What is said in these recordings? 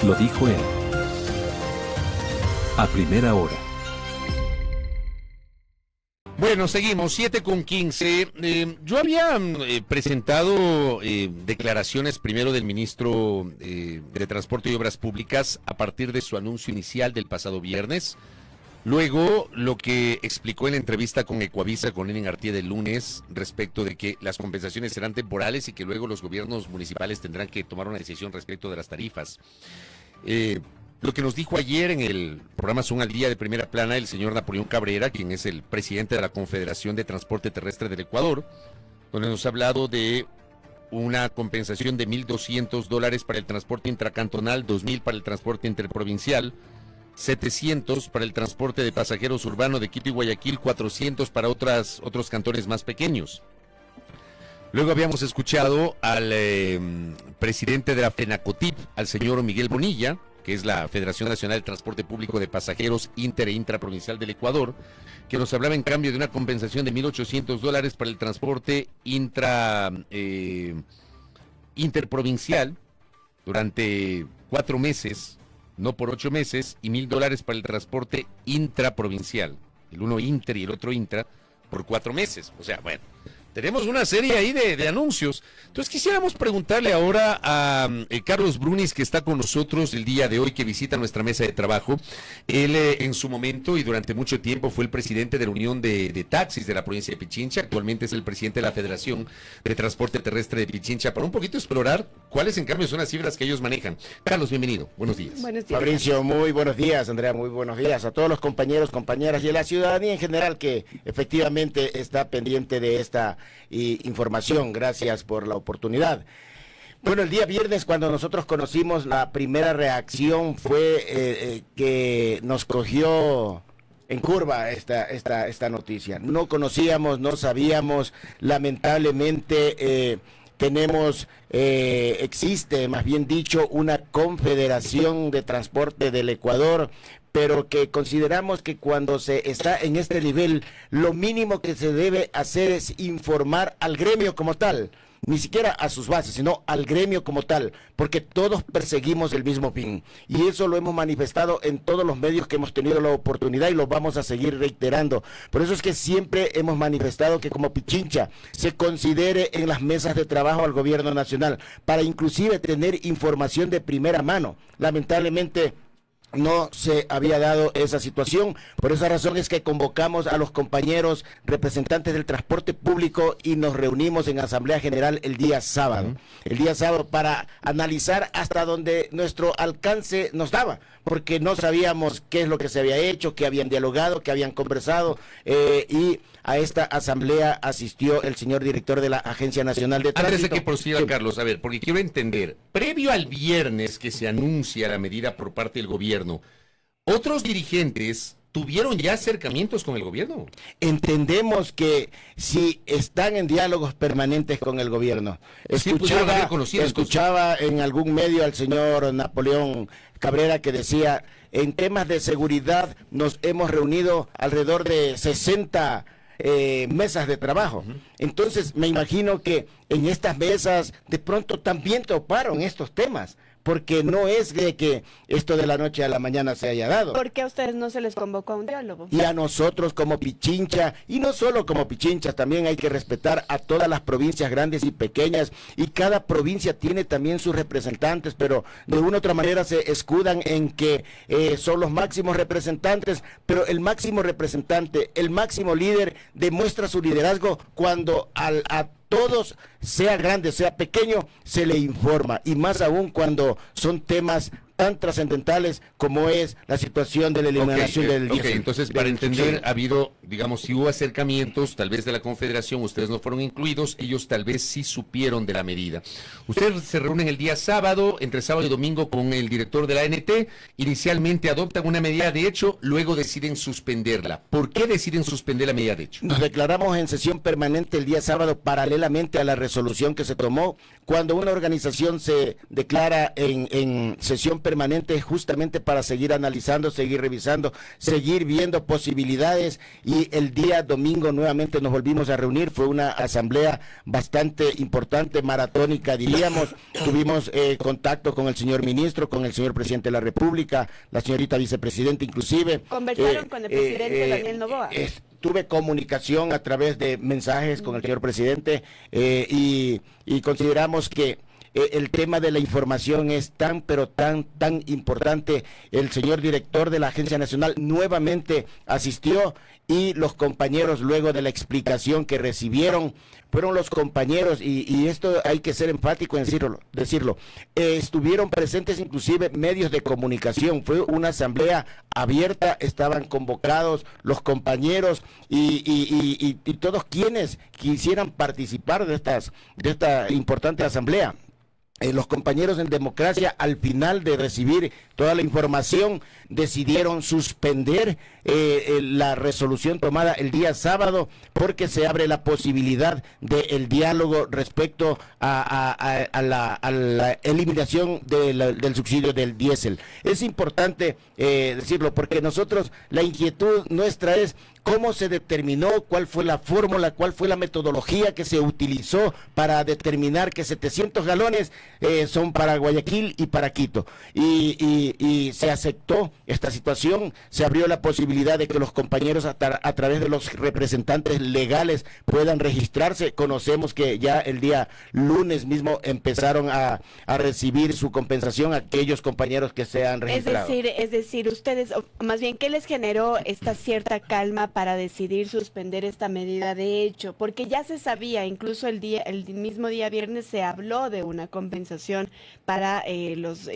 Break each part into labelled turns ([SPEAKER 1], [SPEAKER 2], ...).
[SPEAKER 1] Lo dijo él. A primera hora.
[SPEAKER 2] Bueno, seguimos, 7:15. Yo había presentado declaraciones primero del ministro de Transporte y Obras Públicas a partir de su anuncio inicial del pasado viernes. Luego, lo que explicó en la entrevista con Ecuavisa, con Lenin Artieda del lunes, respecto de que las compensaciones serán temporales y que luego los gobiernos municipales tendrán que tomar una decisión respecto de las tarifas. Lo que nos dijo ayer en el programa Son al Día de Primera Plana el señor Napoleón Cabrera, quien es el presidente de la Confederación de Transporte Terrestre del Ecuador, donde nos ha hablado de una compensación de $1,200 para el transporte intracantonal, $2,000 para el transporte interprovincial, $700 para el transporte de pasajeros urbano de Quito y Guayaquil, $400 para otros cantones más pequeños. Luego habíamos escuchado al presidente de la FENACOTIP, al señor Miguel Bonilla, que es la Federación Nacional de Transporte Público de Pasajeros Inter e Intraprovincial del Ecuador, que nos hablaba en cambio de una compensación de $1,800 para el transporte interprovincial durante 4 meses, no por 8 meses, y $1,000 para el transporte intraprovincial, el uno inter y el otro intra, por 4 meses. O sea, bueno, tenemos una serie ahí de anuncios. Entonces quisiéramos preguntarle ahora a Carlos Brunis, que está con nosotros el día de hoy, que visita nuestra mesa de trabajo. Él en su momento y durante mucho tiempo fue el presidente de la Unión de Taxis de la provincia de Pichincha. Actualmente es el presidente de la Federación de Transporte Terrestre de Pichincha, para un poquito explorar cuáles en cambio son las cifras que ellos manejan. Carlos, bienvenido. Buenos días.
[SPEAKER 3] Buenos días.
[SPEAKER 4] Fabricio, muy buenos días. Andrea, muy buenos días a todos los compañeros, compañeras y a la ciudadanía en general que efectivamente está pendiente de esta información. Gracias por la oportunidad. Bueno, el día viernes, cuando nosotros conocimos, la primera reacción fue que nos cogió en curva esta noticia. No conocíamos, no sabíamos, lamentablemente existe, más bien dicho, una confederación de transporte del Ecuador, pero que consideramos que cuando se está en este nivel, lo mínimo que se debe hacer es informar al gremio como tal, ni siquiera a sus bases, sino al gremio como tal, porque todos perseguimos el mismo fin. Y eso lo hemos manifestado en todos los medios que hemos tenido la oportunidad y lo vamos a seguir reiterando. Por eso es que siempre hemos manifestado que como Pichincha se considere en las mesas de trabajo al gobierno nacional, para inclusive tener información de primera mano. Lamentablemente no se había dado esa situación. Por esa razón es que convocamos a los compañeros representantes del transporte público y nos reunimos en Asamblea General el día sábado. El día sábado para analizar hasta donde nuestro alcance nos daba, porque no sabíamos qué es lo que se había hecho, qué habían dialogado, qué habían conversado, y a esta asamblea asistió el señor director de la Agencia Nacional de Tránsito.
[SPEAKER 2] Antes de que prosiga, sí, Carlos, a ver, porque quiero entender, previo al viernes que se anuncia la medida por parte del gobierno, ¿otros dirigentes tuvieron ya acercamientos con el gobierno?
[SPEAKER 4] Entendemos que si están en diálogos permanentes con el gobierno. Escuchaba en algún medio al señor Napoleón Cabrera que decía, en temas de seguridad nos hemos reunido alrededor de 60 mesas de trabajo. Entonces me imagino que en estas mesas de pronto también toparon estos temas, porque no es de que esto de la noche a la mañana se haya dado.
[SPEAKER 3] ¿Por qué a ustedes no se les convocó a un diálogo?
[SPEAKER 4] Y a nosotros como Pichincha, y no solo como Pichincha, también hay que respetar a todas las provincias grandes y pequeñas, y cada provincia tiene también sus representantes, pero de una u otra manera se escudan en que son los máximos representantes, pero el máximo representante, el máximo líder, demuestra su liderazgo cuando a todos, sea grande, sea pequeño, se le informa, y más aún cuando son temas tan trascendentales como es la situación de la eliminación del diésel.
[SPEAKER 2] Entonces, para entender, ha habido, digamos, si hubo acercamientos, tal vez de la Confederación, ustedes no fueron incluidos, ellos tal vez sí supieron de la medida. Ustedes se reúnen el día sábado, entre sábado y domingo, con el director de la ANT, inicialmente adoptan una medida de hecho, luego deciden suspenderla. ¿Por qué deciden suspender la medida de hecho?
[SPEAKER 4] Nos declaramos en sesión permanente el día sábado, paralelamente a la resolución que se tomó. Cuando una organización se declara en sesión permanente justamente para seguir analizando, seguir revisando, seguir viendo posibilidades, y el día domingo nuevamente nos volvimos a reunir. Fue una asamblea bastante importante, maratónica diríamos. Tuvimos contacto con el señor ministro, con el señor presidente de la República, la señorita vicepresidenta inclusive.
[SPEAKER 3] ¿Conversaron con el presidente Daniel Noboa?
[SPEAKER 4] Tuve comunicación a través de mensajes con el señor presidente, y consideramos que el tema de la información es tan importante. El señor director de la Agencia Nacional nuevamente asistió, y los compañeros, luego de la explicación que recibieron, fueron los compañeros, y esto hay que ser enfático en decirlo, estuvieron presentes inclusive medios de comunicación. Fue una asamblea abierta, estaban convocados los compañeros y todos quienes quisieran participar de esta importante asamblea. Los compañeros en democracia, al final de recibir toda la información, decidieron suspender la resolución tomada el día sábado, porque se abre la posibilidad del diálogo respecto a la eliminación del subsidio del diésel. Es importante decirlo, porque nosotros, la inquietud nuestra es cómo se determinó, cuál fue la fórmula, cuál fue la metodología que se utilizó para determinar que 700 galones son para Guayaquil y para Quito. Y se aceptó esta situación, se abrió la posibilidad de que los compañeros a través de los representantes legales puedan registrarse. Conocemos que ya el día lunes mismo empezaron a recibir su compensación aquellos compañeros que se han registrado.
[SPEAKER 3] Es decir, ustedes, más bien, ¿qué les generó esta cierta calma para decidir suspender esta medida de hecho? Porque ya se sabía, incluso el mismo día viernes se habló de una compensación para los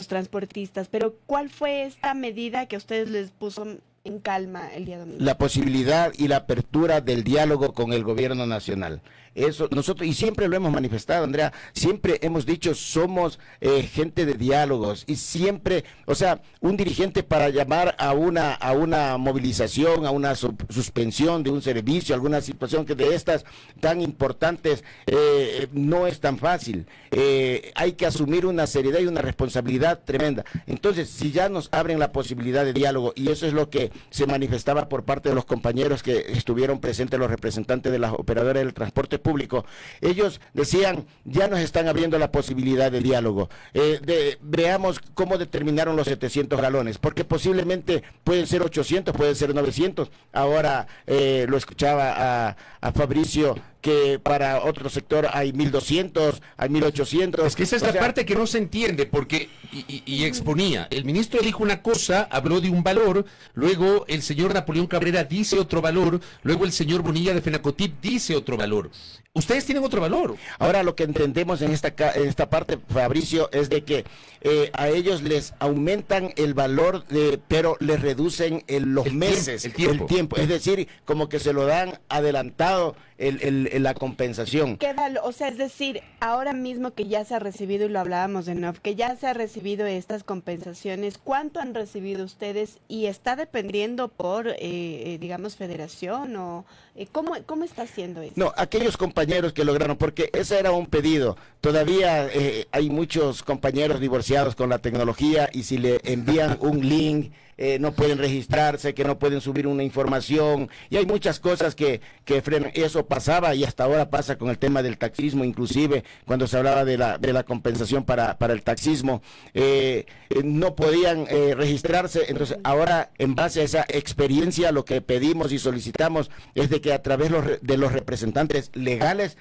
[SPEAKER 3] transportistas, pero ¿cuál fue esta medida que a ustedes les puso en calma el día domingo?
[SPEAKER 4] La posibilidad y la apertura del diálogo con el gobierno nacional. Eso nosotros, y siempre lo hemos manifestado, Andrea, siempre hemos dicho, somos gente de diálogos, y siempre, o sea, un dirigente para llamar a una movilización, a una suspensión de un servicio, alguna situación que de estas tan importantes, no es tan fácil. Hay que asumir una seriedad y una responsabilidad tremenda. Entonces, si ya nos abren la posibilidad de diálogo, y eso es lo que se manifestaba por parte de los compañeros que estuvieron presentes, los representantes de las operadoras del transporte público, ellos decían, ya nos están abriendo la posibilidad de diálogo. Veamos cómo determinaron los 700 galones, porque posiblemente pueden ser 800, pueden ser 900. Ahora lo escuchaba a Fabricio, que para otro sector hay 1.200, hay 1.800.
[SPEAKER 2] Es que esa es la parte que no se entiende, porque, y exponía, el ministro dijo una cosa, habló de un valor, luego el señor Napoleón Cabrera dice otro valor, luego el señor Bonilla de Fenacotip dice otro valor. Ustedes tienen otro valor.
[SPEAKER 4] Ahora, lo que entendemos en esta parte, Fabricio, es de que a ellos les aumentan el valor, pero les reducen los meses, el tiempo. Es decir, como que se lo dan adelantado la compensación.
[SPEAKER 3] O sea, es decir, ahora mismo que ya se ha recibido, y lo hablábamos de nuevo, que ya se ha recibido estas compensaciones, ¿cuánto han recibido ustedes? ¿Y está dependiendo por, digamos, federación? ¿O cómo está haciendo eso?
[SPEAKER 4] No, aquellos compañeros que lograron, porque ese era un pedido. Todavía hay muchos compañeros divorciados con la tecnología, y si le envían un link, no pueden registrarse, que no pueden subir una información, y hay muchas cosas que frenan. Eso pasaba, y hasta ahora pasa con el tema del taxismo, inclusive cuando se hablaba de la compensación para el taxismo, no podían registrarse. Entonces ahora, en base a esa experiencia, lo que pedimos y solicitamos es de que a través de los representantes legales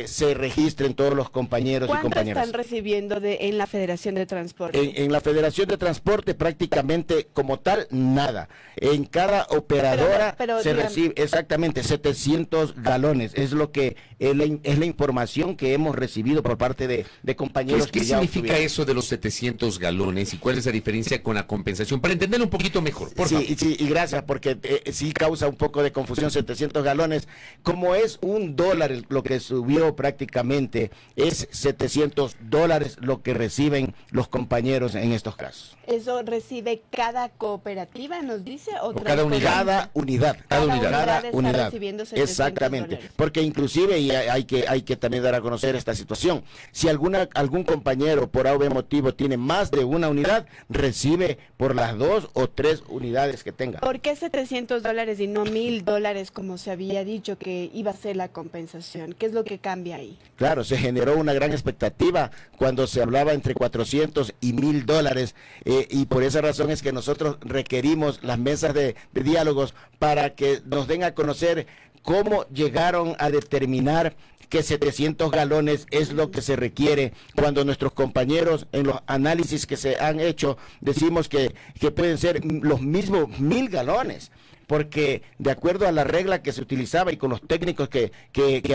[SPEAKER 4] se registren todos los compañeros y compañeras.
[SPEAKER 3] ¿Cuánto están recibiendo en la Federación de Transporte?
[SPEAKER 4] En la Federación de Transporte prácticamente como tal, nada. En cada operadora se recibe exactamente 700 galones. Es lo que es la información que hemos recibido por parte de compañeros.
[SPEAKER 2] ¿Qué significa eso de los 700 galones y cuál es la diferencia con la compensación? Para entenderlo un poquito mejor, por favor.
[SPEAKER 4] Sí, y gracias, porque sí causa un poco de confusión. 700 galones, como es $1 lo que subió prácticamente, es $700 lo que reciben los compañeros en estos casos.
[SPEAKER 3] Eso recibe cada cooperativa, nos dice, o
[SPEAKER 2] cada unidad.
[SPEAKER 4] Cada unidad.
[SPEAKER 3] Cada unidad está recibiendo $700.
[SPEAKER 4] Exactamente. Porque inclusive, y hay que también dar a conocer esta situación, si algún compañero por algún motivo tiene más de una unidad, recibe por las 2 o 3 unidades que tenga.
[SPEAKER 3] ¿Por qué $700 y no $1,000 como se había dicho que iba a ser la compensación? ¿Qué es lo que cambia ahí?
[SPEAKER 4] Claro, se generó una gran expectativa cuando se hablaba entre 400 y $1,000, y por esa razón es que nosotros requerimos las mesas de diálogos para que nos den a conocer cómo llegaron a determinar que 700 galones es lo que se requiere, cuando nuestros compañeros en los análisis que se han hecho decimos que pueden ser los mismos 1,000 galones. Porque de acuerdo a la regla que se utilizaba y con los técnicos que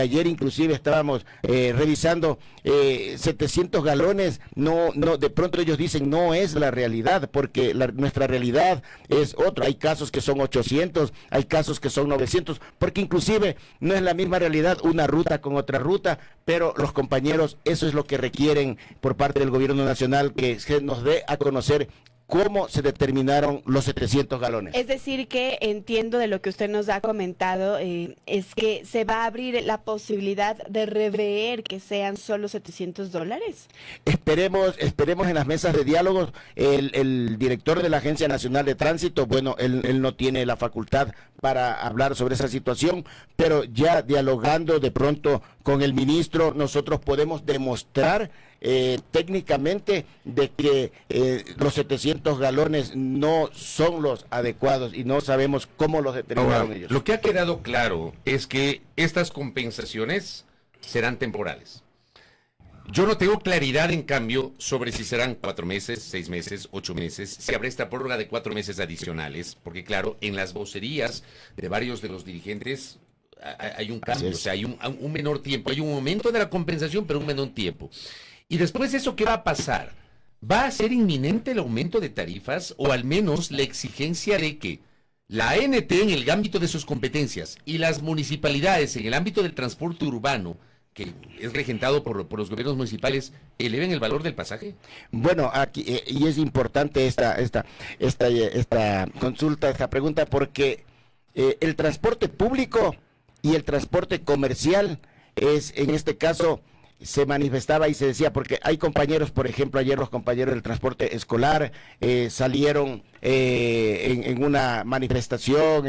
[SPEAKER 4] ayer inclusive estábamos revisando, 700 galones, no, de pronto ellos dicen no es la realidad, porque nuestra realidad es otra. Hay casos que son 800, hay casos que son 900, porque inclusive no es la misma realidad una ruta con otra ruta, pero los compañeros, eso es lo que requieren por parte del gobierno nacional, que se nos dé a conocer cómo se determinaron los 700 galones.
[SPEAKER 3] Es decir, que entiendo de lo que usted nos ha comentado, es que se va a abrir la posibilidad de rever que sean solo $700.
[SPEAKER 4] Esperemos en las mesas de diálogos. El director de la Agencia Nacional de Tránsito, bueno, él no tiene la facultad para hablar sobre esa situación, pero ya dialogando de pronto con el ministro, nosotros podemos demostrar técnicamente de que los 700 galones no son los adecuados y no sabemos cómo los determinaron ellos.
[SPEAKER 2] Lo que ha quedado claro es que estas compensaciones serán temporales. Yo no tengo claridad, en cambio, sobre si serán 4 meses, 6 meses, 8 meses, si habrá esta prórroga de 4 meses adicionales, porque claro, en las vocerías de varios de los dirigentes hay un cambio, o sea, hay un menor tiempo, hay un aumento de la compensación, pero un menor tiempo. Y después de eso, ¿qué va a pasar? ¿Va a ser inminente el aumento de tarifas o al menos la exigencia de que la ANT en el ámbito de sus competencias y las municipalidades en el ámbito del transporte urbano, que es regentado por los gobiernos municipales, eleven el valor del pasaje?
[SPEAKER 4] Bueno, aquí y es importante esta consulta, esta pregunta, porque el transporte público y el transporte comercial es, en este caso, se manifestaba y se decía, porque hay compañeros, por ejemplo, ayer los compañeros del transporte escolar salieron en una manifestación,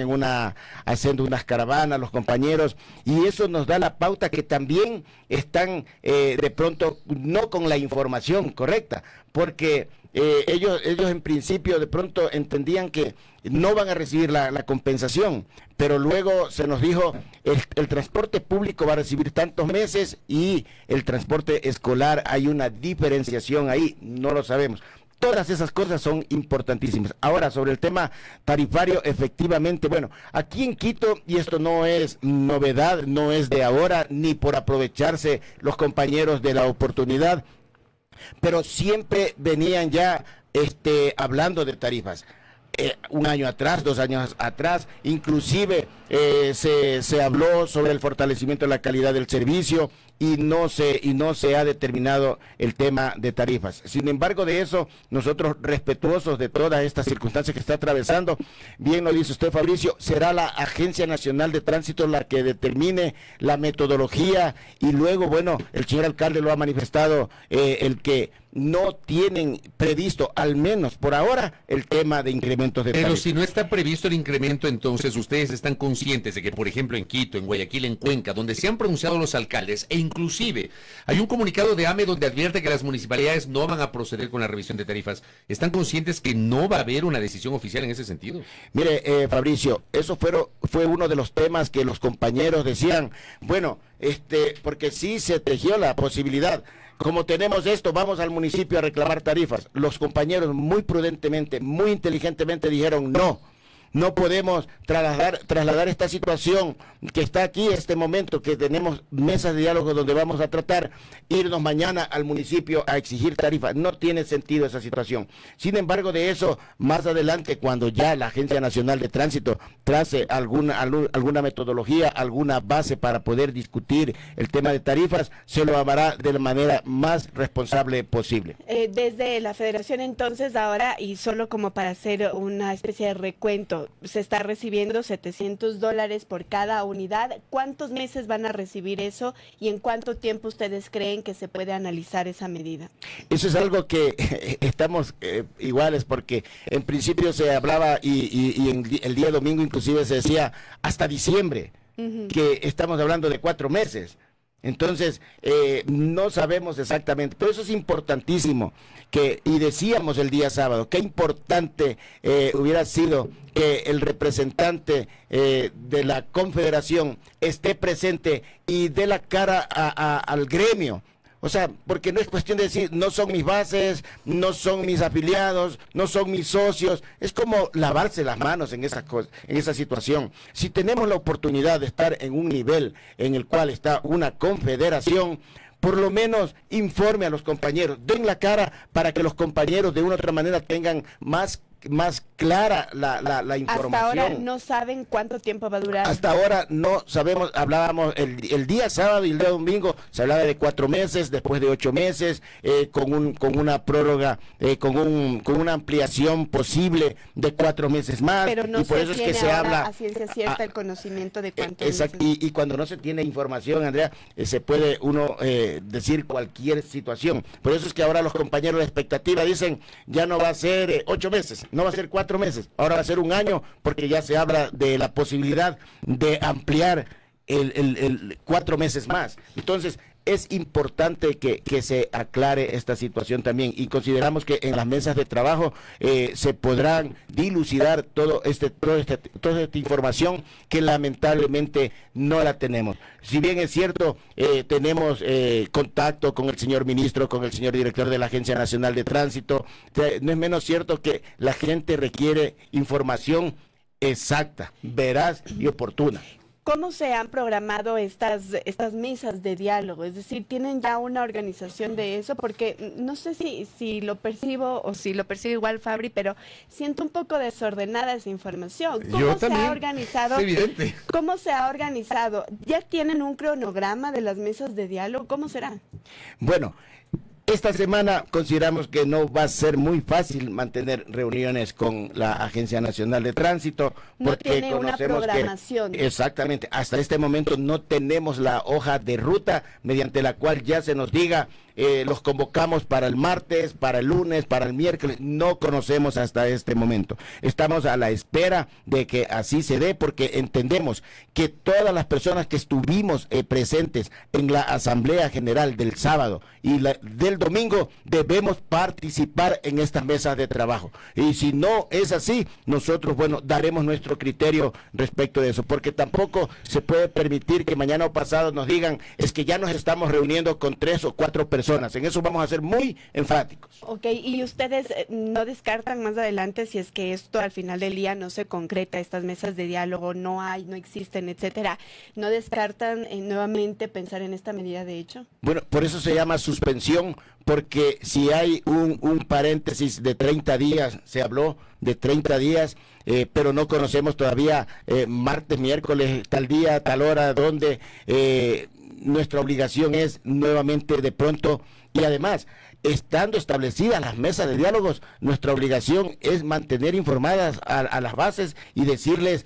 [SPEAKER 4] haciendo unas caravanas, los compañeros, y eso nos da la pauta que también están de pronto no con la información correcta, porque ellos en principio de pronto entendían que no van a recibir la compensación, pero luego se nos dijo el transporte público va a recibir tantos meses y el transporte escolar hay una diferenciación ahí, no lo sabemos. Todas esas cosas son importantísimas. Ahora, sobre el tema tarifario, efectivamente, bueno, aquí en Quito, y esto no es novedad, no es de ahora, ni por aprovecharse los compañeros de la oportunidad, pero siempre venían ya hablando de tarifas. Un año atrás, 2 años atrás, inclusive se habló sobre el fortalecimiento de la calidad del servicio y no se ha determinado el tema de tarifas. Sin embargo, de eso, nosotros respetuosos de todas estas circunstancias que está atravesando, bien lo dice usted, Fabricio, será la Agencia Nacional de Tránsito la que determine la metodología y luego, bueno, el señor alcalde lo ha manifestado, el que no tienen previsto, al menos por ahora, el tema de incrementos de tarifas.
[SPEAKER 2] Pero si no está previsto el incremento, entonces ustedes están conscientes de que, por ejemplo, en Quito, en Guayaquil, en Cuenca, donde se han pronunciado los alcaldes, e inclusive hay un comunicado de AME donde advierte que las municipalidades no van a proceder con la revisión de tarifas, ¿están conscientes que no va a haber una decisión oficial en ese sentido?
[SPEAKER 4] Mire, Fabricio, eso fue uno de los temas que los compañeros decían, bueno, porque sí se tejió la posibilidad. Como tenemos esto, vamos al municipio a reclamar tarifas. Los compañeros muy prudentemente, muy inteligentemente dijeron No podemos trasladar esta situación que está aquí, este momento, que tenemos mesas de diálogo donde vamos a tratar, irnos mañana al municipio a exigir tarifas. No tiene sentido esa situación. Sin embargo, de eso, más adelante, cuando ya la Agencia Nacional de Tránsito trace alguna metodología, alguna base para poder discutir el tema de tarifas, se lo hará de la manera más responsable posible.
[SPEAKER 3] Desde la Federación, entonces, ahora, y solo como para hacer una especie de recuento, se está recibiendo $700 por cada unidad. ¿Cuántos meses van a recibir eso y en cuánto tiempo ustedes creen que se puede analizar esa medida?
[SPEAKER 4] Eso es algo que estamos iguales, porque en principio se hablaba y el día domingo inclusive se decía hasta diciembre, que estamos hablando de 4 meses. Entonces, no sabemos exactamente, pero eso es importantísimo, y decíamos el día sábado, qué importante hubiera sido que el representante de la Confederación esté presente y dé la cara al gremio. O sea, porque no es cuestión de decir, no son mis bases, no son mis afiliados, no son mis socios. Es como lavarse las manos en esa situación. Si tenemos la oportunidad de estar en un nivel en el cual está una confederación, por lo menos informe a los compañeros, den la cara para que los compañeros de una u otra manera tengan más clara la información.
[SPEAKER 3] Hasta ahora no saben cuánto tiempo va a durar.
[SPEAKER 4] Hasta ahora no sabemos. Hablábamos el día sábado y el día domingo, se hablaba de 4 meses, después de 8 meses, con una prórroga, con una ampliación posible de 4 meses más.
[SPEAKER 3] Pero no
[SPEAKER 4] y por
[SPEAKER 3] se
[SPEAKER 4] eso es
[SPEAKER 3] tiene
[SPEAKER 4] que se habla
[SPEAKER 3] a ciencia cierta el conocimiento de cuánto.
[SPEAKER 4] Exacto. Y cuando no se tiene información, Andrea, se puede uno decir cualquier situación. Por eso es que ahora los compañeros de expectativa dicen, ya no va a ser 8 meses, no va a ser 4 meses, ahora va a ser 1 año, porque ya se habla de la posibilidad de ampliar el 4 meses más. Entonces, es importante que se aclare esta situación también, y consideramos que en las mesas de trabajo se podrán dilucidar toda esta información que lamentablemente no la tenemos. Si bien es cierto, tenemos contacto con el señor ministro, con el señor director de la Agencia Nacional de Tránsito, no es menos cierto que la gente requiere información exacta, veraz y oportuna.
[SPEAKER 3] ¿Cómo se han programado estas mesas de diálogo? Es decir, ¿tienen ya una organización de eso? Porque no sé si lo percibo o si lo percibe igual Fabri, pero siento un poco desordenada esa información. ¿Cómo se ha organizado?
[SPEAKER 2] Es evidente.
[SPEAKER 3] ¿Cómo se ha organizado? ¿Ya tienen un cronograma de las mesas de diálogo? ¿Cómo será?
[SPEAKER 4] Bueno, esta semana consideramos que no va a ser muy fácil mantener reuniones con la Agencia Nacional de Tránsito, porque
[SPEAKER 3] no tiene una
[SPEAKER 4] conocemos
[SPEAKER 3] programación.
[SPEAKER 4] que exactamente, hasta este momento no tenemos la hoja de ruta mediante la cual ya se nos diga los convocamos para el martes, para el lunes, para el miércoles. No conocemos hasta este momento. Estamos a la espera de que así se dé, porque entendemos que todas las personas que estuvimos presentes en la Asamblea General del sábado y del domingo debemos participar en estas mesas de trabajo. Y si no es así, nosotros, daremos nuestro criterio respecto de eso, porque tampoco se puede permitir que mañana o pasado nos digan, es que ya nos estamos reuniendo con 3 o 4 personas. En eso vamos a ser muy enfáticos.
[SPEAKER 3] Ok, y ustedes no descartan más adelante, si es que esto al final del día no se concreta, estas mesas de diálogo no existen, etcétera, ¿no descartan nuevamente pensar en esta medida de hecho? Bueno,
[SPEAKER 4] por eso se llama suspensión, porque si hay un paréntesis de 30 días, se habló de 30 días, pero no conocemos todavía martes, miércoles, tal día, tal hora, donde nuestra obligación es nuevamente de pronto, y además, estando establecidas las mesas de diálogos, nuestra obligación es mantener informadas a las bases y decirles,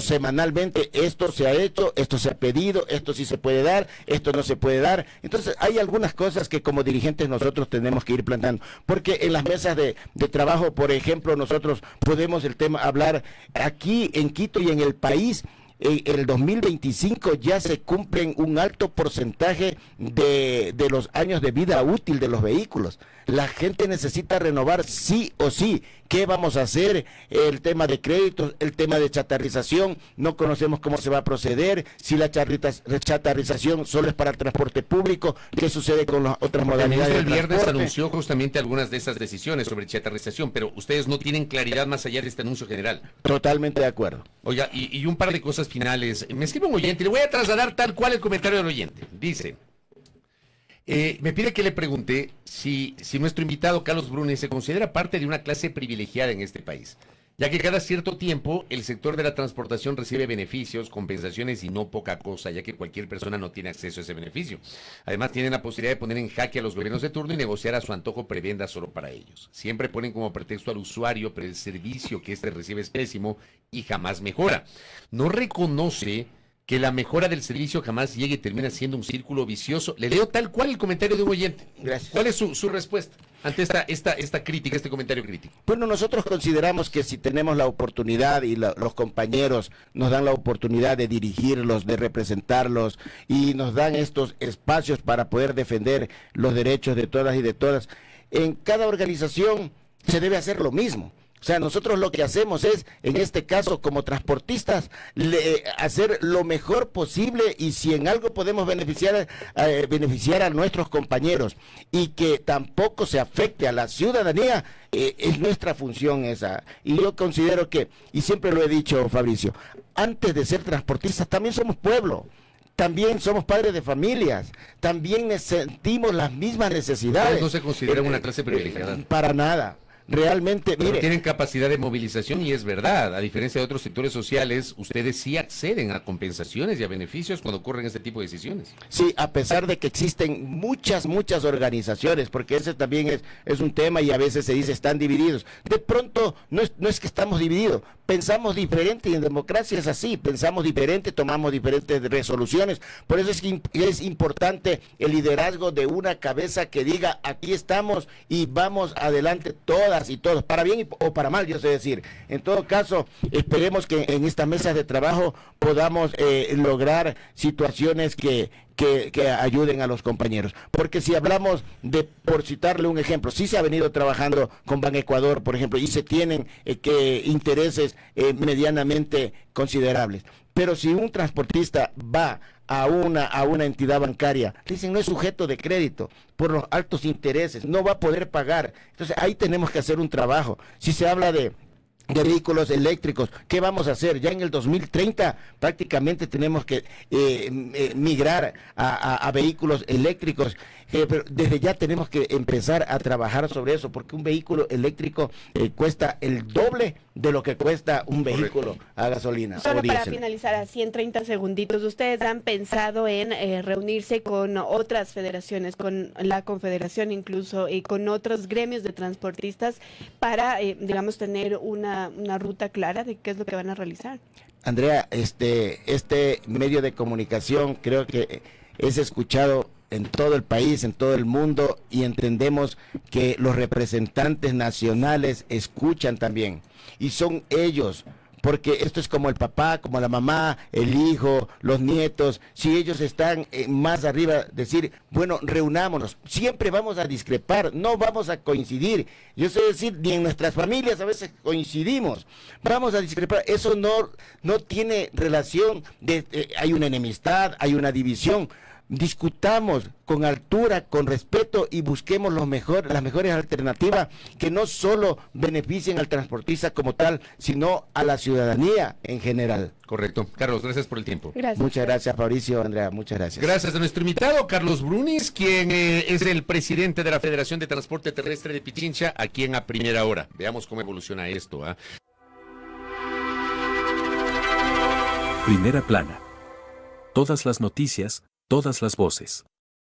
[SPEAKER 4] semanalmente, esto se ha hecho, esto se ha pedido, esto sí se puede dar, esto no se puede dar. Entonces, hay algunas cosas que como dirigentes nosotros tenemos que ir planteando, porque en las mesas de trabajo, por ejemplo, nosotros podemos hablar aquí en Quito y en el país. en el 2025 ya se cumplen un alto porcentaje de los años de vida útil de los vehículos. La gente necesita renovar sí o sí. ¿Qué vamos a hacer? El tema de créditos, el tema de chatarrización, no conocemos cómo se va a proceder, si la chatarrización solo es para el transporte público, ¿qué sucede con las otras modalidades de
[SPEAKER 2] El viernes
[SPEAKER 4] transporte?
[SPEAKER 2] anunció justamente algunas de esas decisiones sobre chatarrización, pero ustedes no tienen claridad más allá de este anuncio general.
[SPEAKER 4] Totalmente de acuerdo.
[SPEAKER 2] Oiga, y un par de cosas finales. Me escribe un oyente, le voy a trasladar tal cual el comentario del oyente. Dice, me pide que le pregunte si nuestro invitado Carlos Bruni se considera parte de una clase privilegiada en este país, ya que cada cierto tiempo el sector de la transportación recibe beneficios, compensaciones y no poca cosa, ya que cualquier persona no tiene acceso a ese beneficio. Además tienen la posibilidad de poner en jaque a los gobiernos de turno y negociar a su antojo prebendas solo para ellos. Siempre ponen como pretexto al usuario, pero el servicio que éste recibe es pésimo y jamás mejora. No reconoce que la mejora del servicio jamás llegue y termina siendo un círculo vicioso. Le leo tal cual el comentario de un oyente.
[SPEAKER 4] Gracias.
[SPEAKER 2] ¿Cuál es su respuesta ante esta crítica, este comentario crítico?
[SPEAKER 4] Bueno, nosotros consideramos que si tenemos la oportunidad y los compañeros nos dan la oportunidad de dirigirlos, de representarlos y nos dan estos espacios para poder defender los derechos de todas y de todas, en cada organización se debe hacer lo mismo. O sea, nosotros lo que hacemos es, en este caso, como transportistas, hacer lo mejor posible y si en algo podemos beneficiar a nuestros compañeros y que tampoco se afecte a la ciudadanía, es nuestra función esa. Y yo considero que, y siempre lo he dicho, Fabricio, antes de ser transportistas también somos pueblo. También somos padres de familias, también sentimos las mismas necesidades.
[SPEAKER 2] No se considera una clase privilegiada.
[SPEAKER 4] Para nada. Realmente,
[SPEAKER 2] pero
[SPEAKER 4] mire,
[SPEAKER 2] tienen capacidad de movilización y es verdad, a diferencia de otros sectores sociales, ustedes sí acceden a compensaciones y a beneficios cuando ocurren este tipo de decisiones.
[SPEAKER 4] Sí, a pesar de que existen muchas organizaciones, porque ese también es un tema y a veces se dice están divididos. De pronto no es que estamos divididos, pensamos diferente y en democracia es así, pensamos diferente, tomamos diferentes resoluciones. Por eso es importante el liderazgo de una cabeza que diga aquí estamos y vamos adelante todas y todos, para bien o para mal, yo sé decir. En todo caso, esperemos que en estas mesas de trabajo podamos lograr situaciones que ayuden a los compañeros. Porque si hablamos de, por citarle un ejemplo, sí se ha venido trabajando con Ban Ecuador, por ejemplo, y se tienen intereses medianamente considerables. Pero si un transportista va a una entidad bancaria, dicen no es sujeto de crédito por los altos intereses, no va a poder pagar. Entonces ahí tenemos que hacer un trabajo. Si se habla de vehículos eléctricos, ¿qué vamos a hacer? Ya en el 2030 prácticamente tenemos que migrar a vehículos eléctricos, pero desde ya tenemos que empezar a trabajar sobre eso, porque un vehículo eléctrico cuesta el doble de lo que cuesta un vehículo a gasolina.
[SPEAKER 3] Solo
[SPEAKER 4] o
[SPEAKER 3] para
[SPEAKER 4] diésel.
[SPEAKER 3] finalizar, así en 30 segunditos, ¿ustedes han pensado en reunirse con otras federaciones, con la Confederación incluso, y con otros gremios de transportistas para, digamos, tener una ruta clara de qué es lo que van a realizar?
[SPEAKER 4] Andrea, este medio de comunicación creo que es escuchado en todo el país, en todo el mundo, y entendemos que los representantes nacionales escuchan también, y son ellos, porque esto es como el papá, como la mamá, el hijo, los nietos, si ellos están más arriba, decir, bueno, reunámonos, siempre vamos a discrepar, no vamos a coincidir, yo sé decir, ni en nuestras familias a veces coincidimos, vamos a discrepar, eso no tiene relación, hay una enemistad, hay una división. Discutamos con altura, con respeto y busquemos las mejores alternativas que no solo beneficien al transportista como tal, sino a la ciudadanía en general.
[SPEAKER 2] Correcto. Carlos, gracias por el tiempo.
[SPEAKER 3] Gracias.
[SPEAKER 4] Muchas gracias, Fabricio, Andrea, muchas gracias.
[SPEAKER 2] Gracias a nuestro invitado, Carlos Brunis, quien es el presidente de la Federación de Transporte Terrestre de Pichincha, aquí en A Primera Hora. Veamos cómo evoluciona esto.
[SPEAKER 1] Primera plana. Todas las noticias, todas las voces.